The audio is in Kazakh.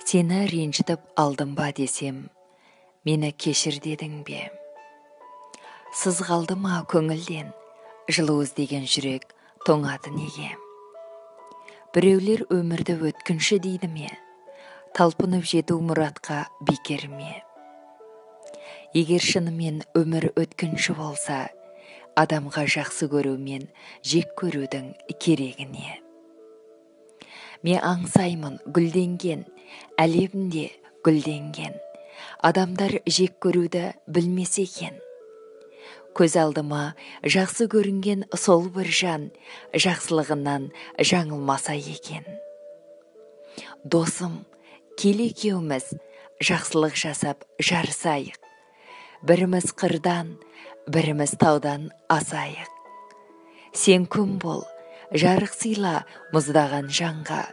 Сені ренжітіп алдым ба десем, мені кешір дедің бе? Сыз қалды ма көңілден, жылу іздеген жүрек тоңады неге? Біреулер өмірді өткінші дейді ме, талпынып жету мұратқа бекер ме? Егер шынымен өмір өткінші болса, адамға жақсы көру мен жек көрудің керегі не? Мен аңсаймын гүлденген, әлемде гүлденген, адамдар жек көруді білмесе екен. Көз алдыма жақсы көрінген сол бір жан, жақсылығынан жаңылмаса екен. Досым, кел екеуміз жақсылық жасап жарысайық. Біріміз қырдан, біріміз таудан асайық. Сен күн бол, жарық сыйла мұздаған жанға.